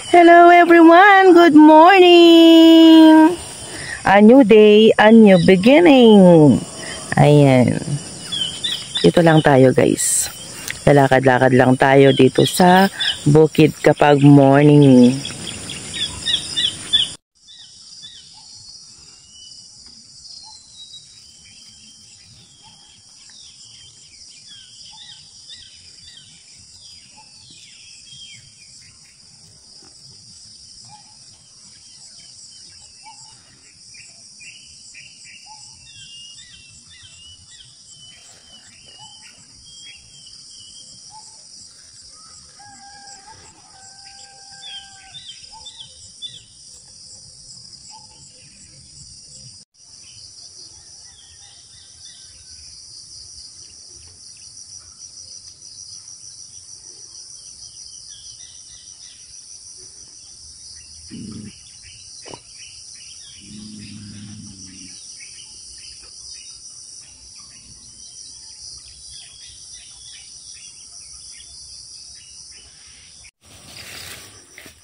Hello everyone! Good morning! A new day, a new beginning. Ayan. Dito lang tayo guys. Lalakad-lakad lang tayo dito sa bukid kapag morning.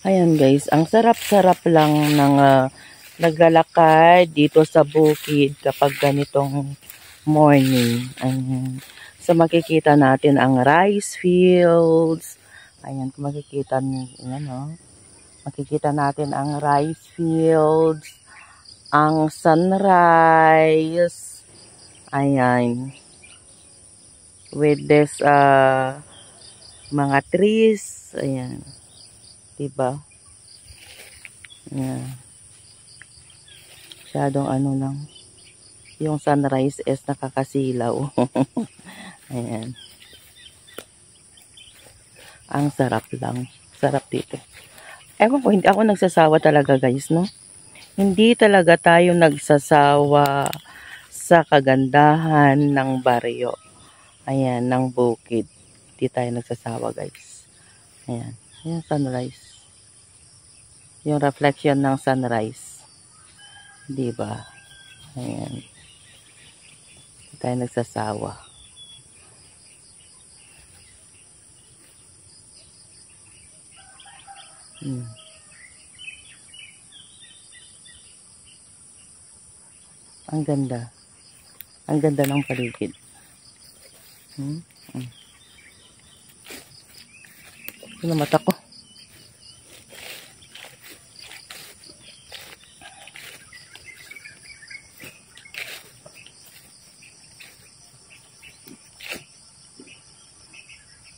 Ayan guys, ang sarap-sarap lang ng naglalakad dito sa bukid kapag ganitong morning. Ayan. So makikita natin ang rice fields. Ayan, kung makikita niyo, makikita natin ang rice fields, ang sunrise. Ayan. With this mga trees. Ayan. Diba? Ayan. Masyadong lang. Yung sunrise is nakakasilaw. Ayan. Ang sarap lang. Sarap dito. Ewan ko, hindi ako nagsasawa talaga guys, no? Hindi talaga tayo nagsasawa sa kagandahan ng baryo. Ayan, ng bukid. Hindi tayo nagsasawa guys. Ayan. Ayan, sunrise. Yung reflection ng sunrise. Diba? Ayan. Hindi tayo nagsasawa. Ang ganda. Ang ganda ng paligid. Yung mata ko.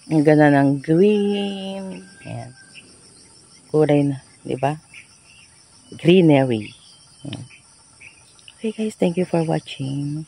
Ang ganda ng green. Ayan. Kulay na, di ba? Greenery. Ayan. Okay guys, thank you for watching.